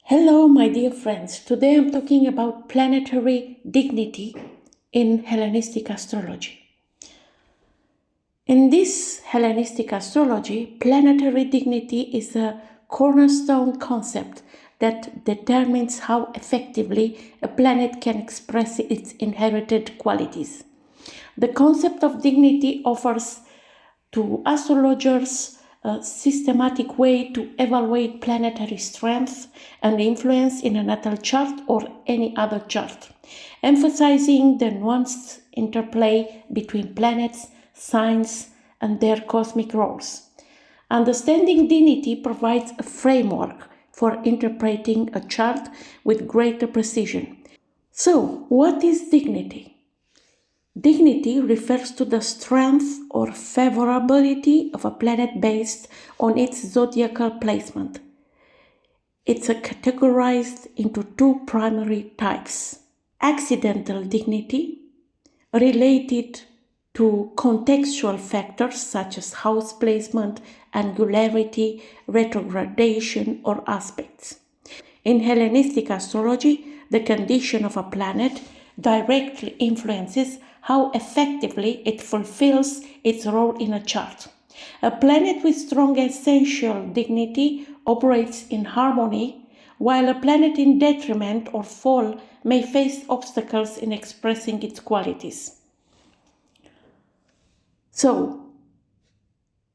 Hello, my dear friends. Today I'm talking about planetary dignity in Hellenistic astrology. In this Hellenistic astrology, planetary dignity is a cornerstone concept that determines how effectively a planet can express its inherited qualities. The concept of dignity offers to astrologers a systematic way to evaluate planetary strength and influence in a natal chart or any other chart, emphasizing the nuanced interplay between planets, signs, and their cosmic roles. Understanding dignity provides a framework for interpreting a chart with greater precision. So, what is dignity? Dignity refers to the strength or favorability of a planet based on its zodiacal placement. It's categorized into two primary types: accidental dignity, related to contextual factors such as house placement, angularity, retrogradation, or aspects. In Hellenistic astrology, the condition of a planet directly influences how effectively it fulfills its role in a chart. A planet with strong essential dignity operates in harmony, while a planet in detriment or fall may face obstacles in expressing its qualities. So,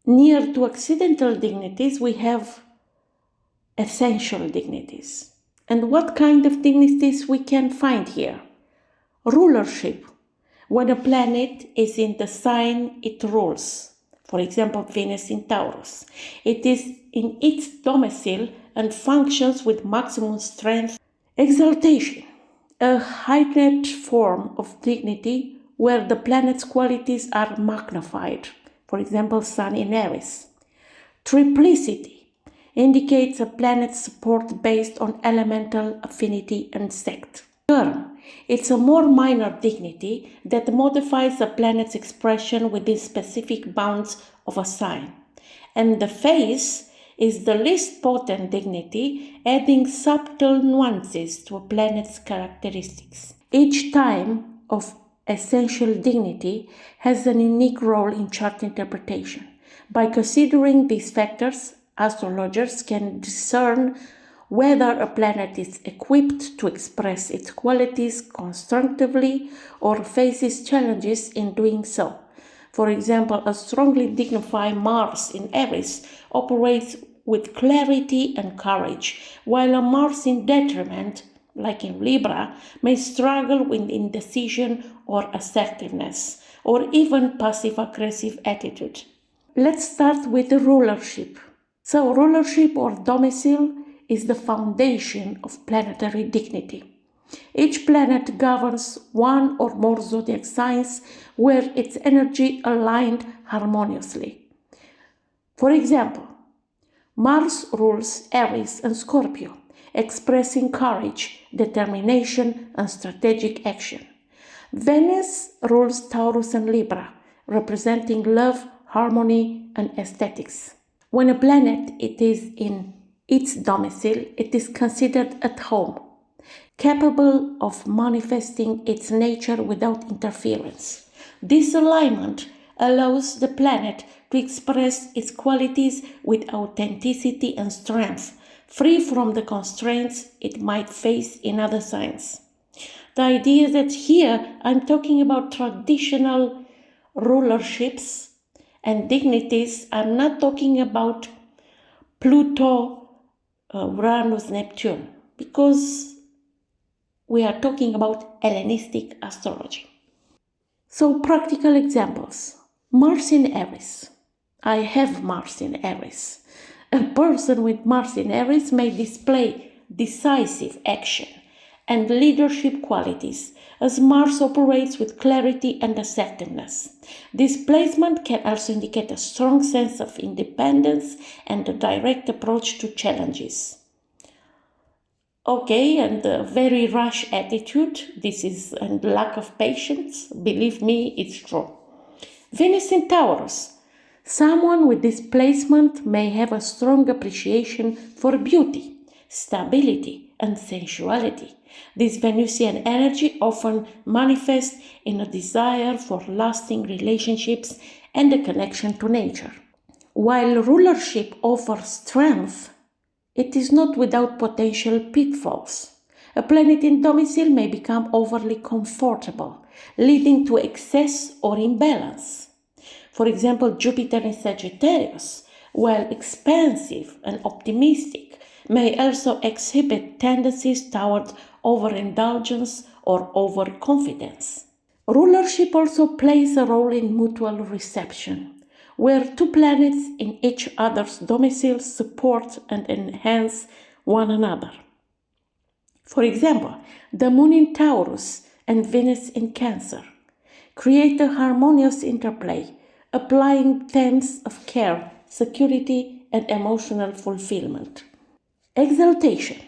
near to accidental dignities, we have essential dignities. And what kind of dignities we can find here? Rulership. When a planet is in the sign it rules, for example, Venus in Taurus, it is in its domicile and functions with maximum strength. Exaltation, a heightened form of dignity where the planet's qualities are magnified, for example, Sun in Aries. Triplicity indicates a planet's support based on elemental affinity and sect. Term, it's a more minor dignity that modifies a planet's expression within specific bounds of a sign. And the phase is the least potent dignity, adding subtle nuances to a planet's characteristics. Each time of essential dignity has a unique role in chart interpretation. By considering these factors, astrologers can discern whether a planet is equipped to express its qualities constructively or faces challenges in doing so. For example, a strongly dignified Mars in Aries operates with clarity and courage, while a Mars in detriment, like in Libra, may struggle with indecision or assertiveness, or even passive-aggressive attitude. Let's start with the rulership. So, rulership or domicile is the foundation of planetary dignity. Each planet governs one or more zodiac signs where its energy aligned harmoniously. For example, Mars rules Aries and Scorpio, expressing courage, determination, and strategic action. Venus rules Taurus and Libra, representing love, harmony, and aesthetics. When a planet is in its domicile, it is considered at home, capable of manifesting its nature without interference. This alignment allows the planet to express its qualities with authenticity and strength, free from the constraints it might face in other signs. The idea that here I'm talking about traditional rulerships and dignities. I'm not talking about Pluto, Uranus, Neptune, because we are talking about Hellenistic astrology. So, practical examples. Mars in Aries. I have Mars in Aries. A person with Mars in Aries may display decisive action and leadership qualities, as Mars operates with clarity and assertiveness. This placement can also indicate a strong sense of independence and a direct approach to challenges. Okay, and a very rash attitude, and lack of patience, believe me, it's true. Venus in Taurus. Someone with this placement may have a strong appreciation for beauty, stability, and sensuality. This Venusian energy often manifests in a desire for lasting relationships and a connection to nature. While rulership offers strength, it is not without potential pitfalls. A planet in domicile may become overly comfortable, leading to excess or imbalance. For example, Jupiter in Sagittarius, while expansive and optimistic, may also exhibit tendencies toward overindulgence or overconfidence. Rulership also plays a role in mutual reception, where two planets in each other's domiciles support and enhance one another. For example, the Moon in Taurus and Venus in Cancer create a harmonious interplay, applying themes of care, security, and emotional fulfillment. Exaltation.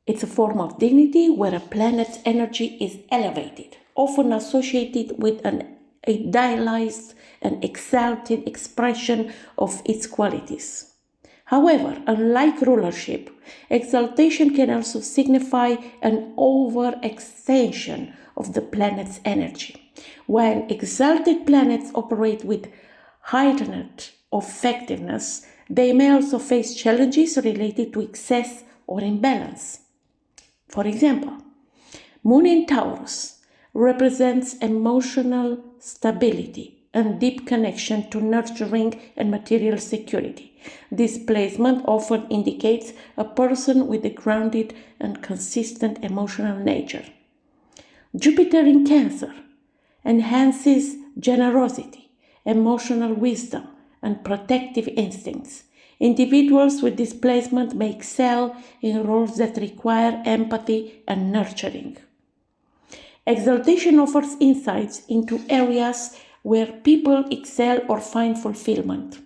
It's a form of dignity where a planet's energy is elevated, often associated with an idealized and exalted expression of its qualities. However, unlike rulership, exaltation can also signify an overextension of the planet's energy. While exalted planets operate with heightened effectiveness, they may also face challenges related to excess or imbalance. For example, Moon in Taurus represents emotional stability and deep connection to nurturing and material security. This placement often indicates a person with a grounded and consistent emotional nature. Jupiter in Cancer enhances generosity, emotional wisdom, and protective instincts. Individuals with this placement may excel in roles that require empathy and nurturing. Exaltation offers insights into areas where people excel or find fulfillment.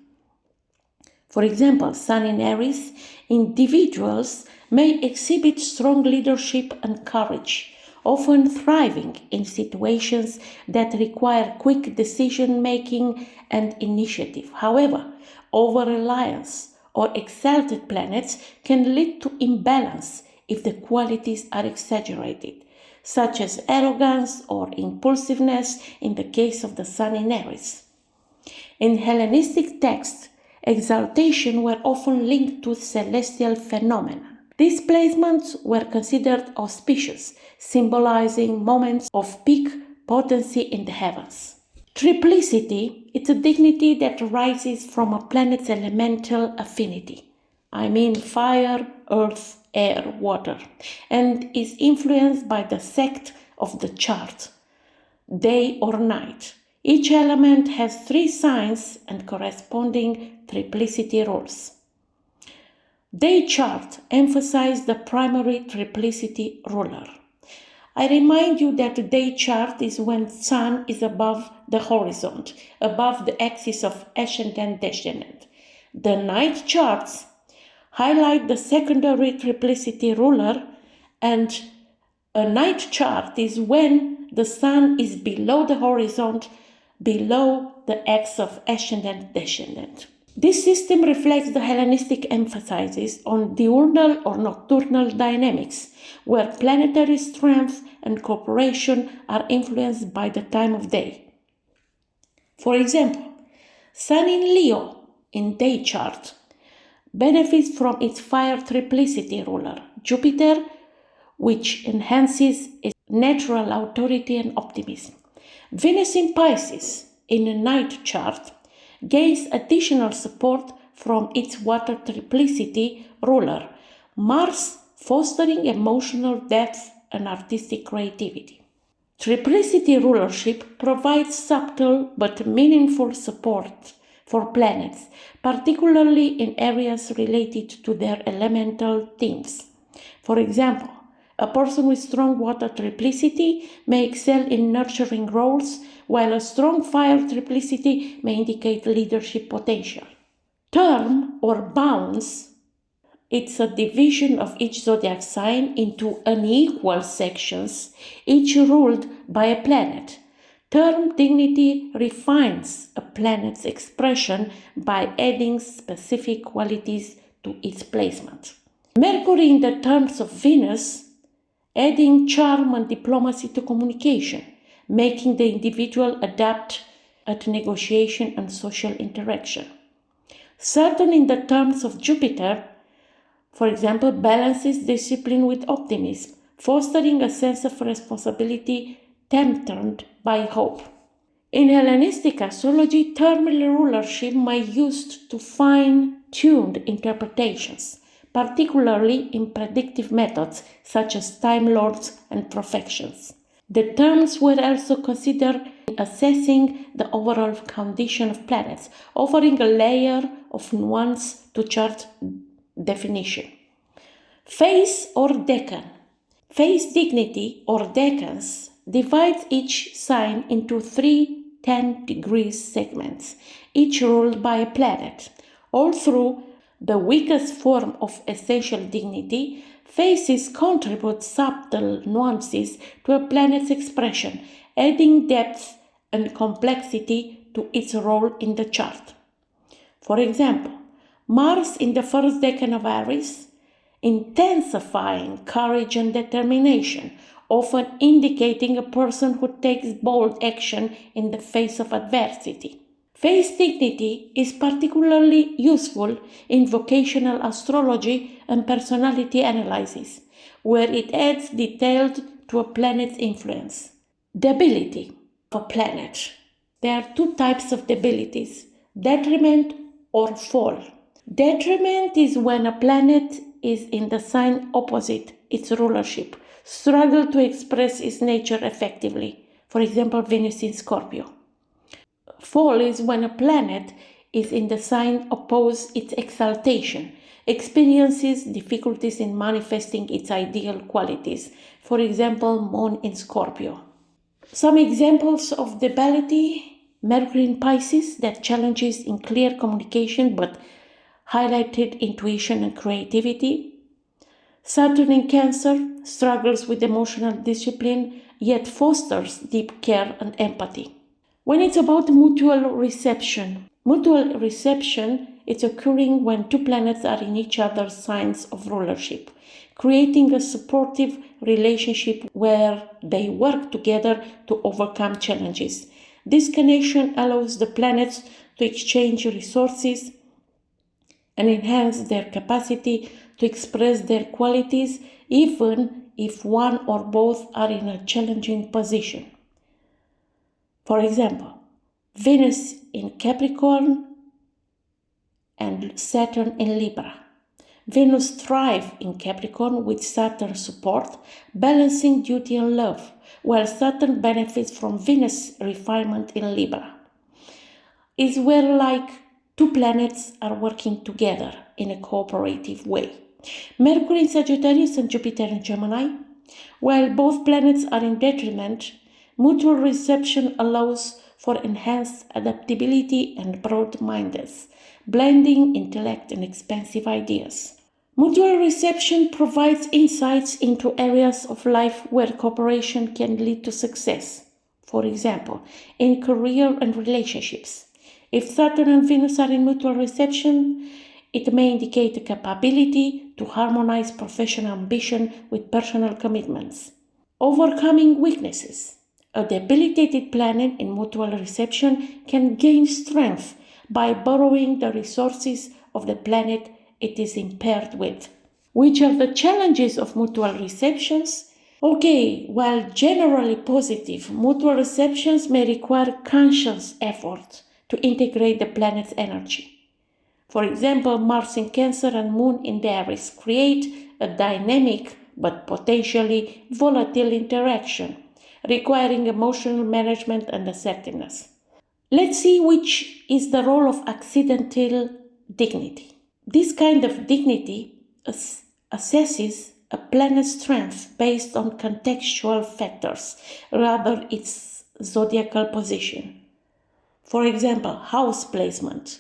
For example, Sun in Aries, individuals may exhibit strong leadership and courage, often thriving in situations that require quick decision-making and initiative. However, over-reliance or exalted planets can lead to imbalance if the qualities are exaggerated, such as arrogance or impulsiveness in the case of the Sun in Aries. In Hellenistic texts, exaltation were often linked to celestial phenomena. These placements were considered auspicious, symbolizing moments of peak potency in the heavens. Triplicity is a dignity that arises from a planet's elemental affinity. I mean fire, earth, air, water, and is influenced by the sect of the chart, day or night. Each element has 3 signs and corresponding triplicity rules. Day chart emphasizes the primary triplicity ruler. I remind you that the day chart is when Sun is above the horizon, above the axis of ascendant-descendant. The night charts highlight the secondary triplicity ruler, and a night chart is when the Sun is below the horizon, below the axis of ascendant-descendant. This system reflects the Hellenistic emphasis on diurnal or nocturnal dynamics, where planetary strength and cooperation are influenced by the time of day. For example, Sun in Leo in day chart benefits from its fire triplicity ruler, Jupiter, which enhances its natural authority and optimism. Venus in Pisces in a night chart gains additional support from its water triplicity ruler, Mars fostering emotional depth and artistic creativity. Triplicity rulership provides subtle but meaningful support for planets, particularly in areas related to their elemental themes. For example, a person with strong water triplicity may excel in nurturing roles, while a strong fire triplicity may indicate leadership potential. Term or bounce, it's a division of each zodiac sign into unequal sections, each ruled by a planet. Term dignity refines a planet's expression by adding specific qualities to its placement. Mercury in the terms of Venus, adding charm and diplomacy to communication, making the individual adapt at negotiation and social interaction. Saturn in the terms of Jupiter, for example, balances discipline with optimism, fostering a sense of responsibility tempered by hope. In Hellenistic astrology, terminal rulership may be used to fine-tuned interpretations, particularly in predictive methods such as Time Lords and profections. The terms were also considered in assessing the overall condition of planets, offering a layer of nuance to chart definition. Phase or decan. Phase dignity or decans divides each sign into 3 10-degree segments, each ruled by a planet. All through the weakest form of essential dignity, phases contribute subtle nuances to a planet's expression, adding depth and complexity to its role in the chart. For example, Mars in the first decan of Aries, intensifying courage and determination, often indicating a person who takes bold action in the face of adversity. Phase dignity is particularly useful in vocational astrology and personality analysis, where it adds detail to a planet's influence. Debility of a planet. There are 2 types of debilities, detriment or fall. Detriment is when a planet is in the sign opposite its rulership, struggle to express its nature effectively, for example, Venus in Scorpio. Fall is when a planet is in the sign opposed its exaltation, experiences difficulties in manifesting its ideal qualities, for example, Moon in Scorpio. Some examples of debility: Mercury in Pisces, that challenges in clear communication but highlighted intuition and creativity. Saturn in Cancer struggles with emotional discipline, yet fosters deep care and empathy. When it's about mutual reception is occurring when 2 planets are in each other's signs of rulership, creating a supportive relationship where they work together to overcome challenges. This connection allows the planets to exchange resources and enhance their capacity to express their qualities, even if one or both are in a challenging position. For example, Venus in Capricorn and Saturn in Libra. Venus thrives in Capricorn with Saturn support, balancing duty and love, while Saturn benefits from Venus refinement in Libra. It's where like 2 planets are working together in a cooperative way. Mercury in Sagittarius and Jupiter in Gemini. While both planets are in detriment, mutual reception allows for enhanced adaptability and broad-mindedness, blending intellect and expansive ideas. Mutual reception provides insights into areas of life where cooperation can lead to success. For example, in career and relationships. If Saturn and Venus are in mutual reception, it may indicate a capability to harmonize professional ambition with personal commitments. Overcoming weaknesses. A debilitated planet in mutual reception can gain strength by borrowing the resources of the planet it is impaired with. Which are the challenges of mutual receptions? Okay, while generally positive, mutual receptions may require conscious effort to integrate the planet's energy. For example, Mars in Cancer and Moon in the Aries create a dynamic but potentially volatile interaction, requiring emotional management and assertiveness. Let's see which is the role of accidental dignity. This kind of dignity assesses a planet's strength based on contextual factors rather than its zodiacal position. For example, house placement.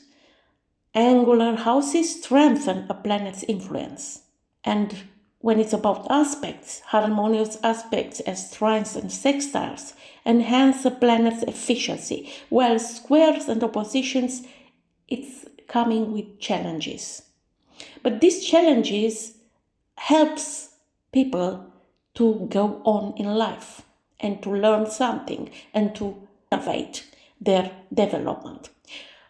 Angular houses strengthen a planet's influence. And when it's about aspects, harmonious aspects as trines and sextiles enhance a planet's efficiency, while squares and oppositions, it's coming with challenges. But these challenges helps people to go on in life and to learn something and to innovate their development.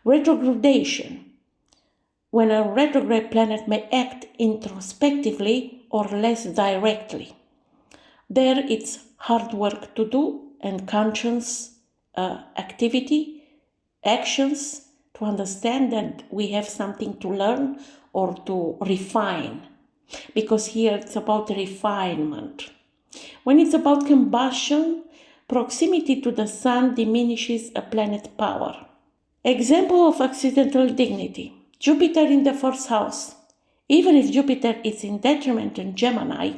Retrogradation, when a retrograde planet may act introspectively or less directly. There it's hard work to do and conscious activity, actions to understand that we have something to learn or to refine. Because here it's about refinement. When it's about combustion, proximity to the sun diminishes a planet's power. Example of accidental dignity. Jupiter in the first house. Even if Jupiter is in detriment in Gemini,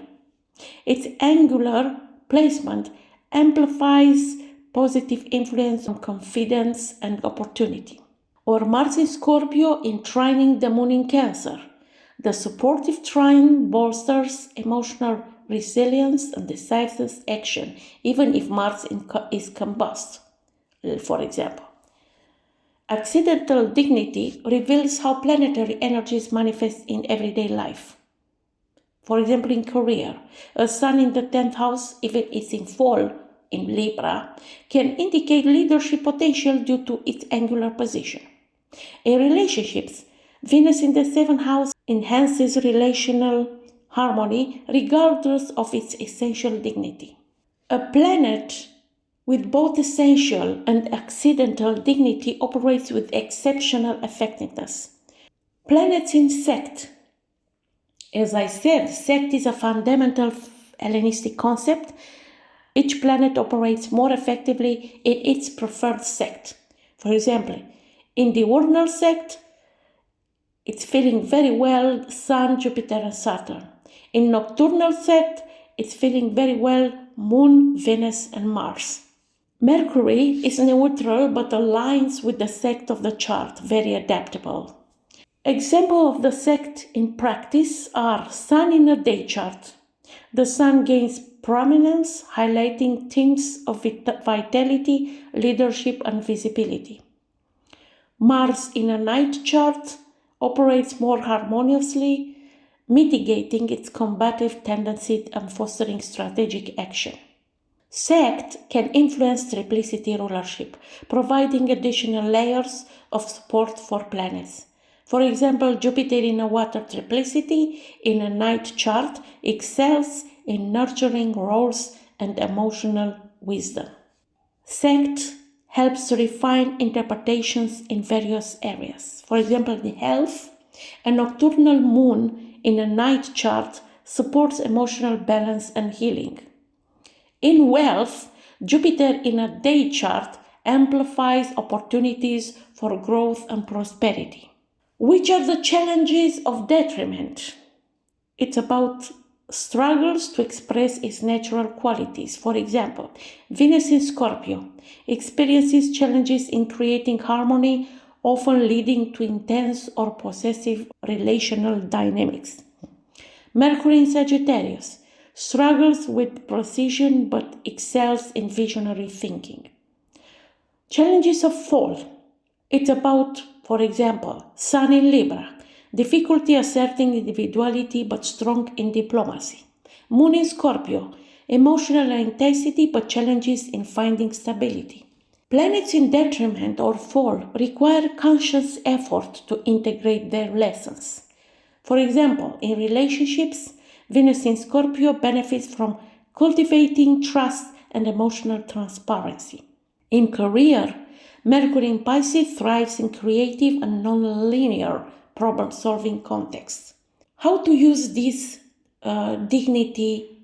its angular placement amplifies positive influence on confidence and opportunity. Or Mars in Scorpio in trining the Moon in Cancer. The supportive trine bolsters emotional resilience and decisive action, even if Mars is combust, for example. Accidental dignity reveals how planetary energies manifest in everyday life. For example, in career, a sun in the 10th house, if it is in fall in Libra, can indicate leadership potential due to its angular position. In relationships, Venus in the 7th house enhances relational harmony regardless of its essential dignity. A planet with both essential and accidental dignity operates with exceptional effectiveness. Planets in sect. As I said, sect is a fundamental Hellenistic concept. Each planet operates more effectively in its preferred sect. For example, in the diurnal sect, it's feeling very well Sun, Jupiter, and Saturn. In nocturnal sect, it's feeling very well Moon, Venus, and Mars. Mercury is neutral but aligns with the sect of the chart, very adaptable. Examples of the sect in practice are Sun in a day chart. The Sun gains prominence, highlighting themes of vitality, leadership, and visibility. Mars in a night chart operates more harmoniously, mitigating its combative tendency and fostering strategic action. Sect can influence triplicity rulership, providing additional layers of support for planets. For example, Jupiter in a water triplicity in a night chart excels in nurturing roles and emotional wisdom. Sect helps refine interpretations in various areas. For example, in health, a nocturnal moon in a night chart supports emotional balance and healing. In wealth, Jupiter in a day chart amplifies opportunities for growth and prosperity. Which are the challenges of detriment? It's about struggles to express its natural qualities. For example, Venus in Scorpio experiences challenges in creating harmony, often leading to intense or possessive relational dynamics. Mercury in Sagittarius struggles with precision but excels in visionary thinking. Challenges of fall. It's about, for example, Sun in Libra, difficulty asserting individuality but strong in diplomacy. Moon in Scorpio, emotional intensity but challenges in finding stability. Planets in detriment or fall require conscious effort to integrate their lessons. For example, in relationships, Venus in Scorpio benefits from cultivating trust and emotional transparency. In career, Mercury in Pisces thrives in creative and non-linear problem-solving contexts. How to use this dignity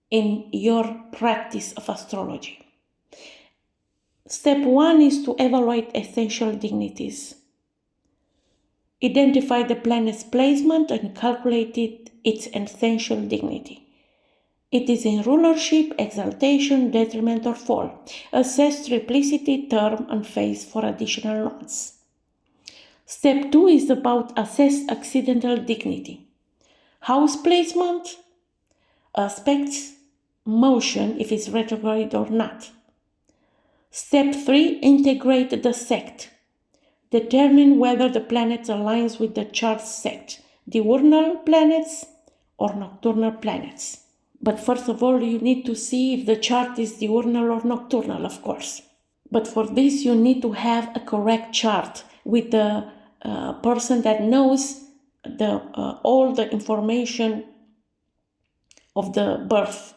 in your practice of astrology? Step 1 is to evaluate essential dignities. Identify the planet's placement and calculate its essential dignity. It is in rulership, exaltation, detriment, or fall. Assess triplicity, term, and phase for additional nuance. Step 2 is about assess accidental dignity. House placement, aspects, motion if it's retrograde or not. Step 3, integrate the sect. Determine whether the planet aligns with the chart sect, diurnal planets or nocturnal planets. But first of all, you need to see if the chart is diurnal or nocturnal, of course. But for this, you need to have a correct chart with the person that knows all the information of the birth,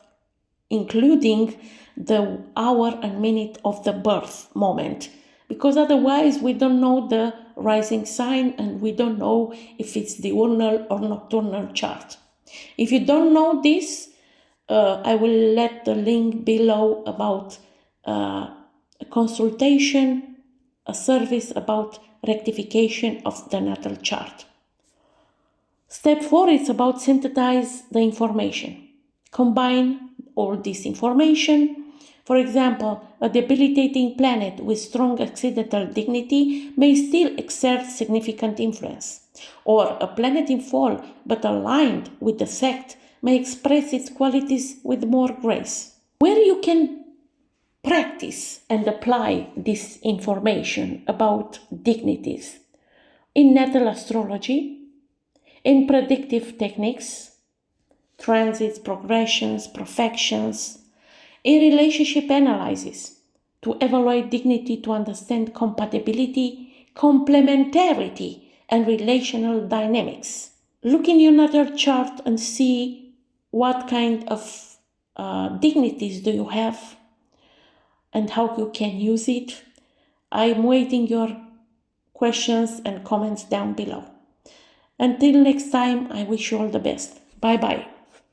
including the hour and minute of the birth moment, because otherwise we don't know the rising sign and we don't know if it's diurnal or nocturnal chart. If you don't know this, I will let the link below about a consultation, a service about rectification of the natal chart. Step 4 is about synthesize the information. Combine all this information. For example, a debilitating planet with strong accidental dignity may still exert significant influence. Or a planet in fall but aligned with the sect may express its qualities with more grace. Where you can practice and apply this information about dignities? In natal astrology, in predictive techniques, transits, progressions, perfections, in relationship analysis, to evaluate dignity, to understand compatibility, complementarity, and relational dynamics. Look in your natal chart and see what kind of dignities do you have and how you can use it. I'm waiting your questions and comments down below. Until next time, I wish you all the best. Bye-bye.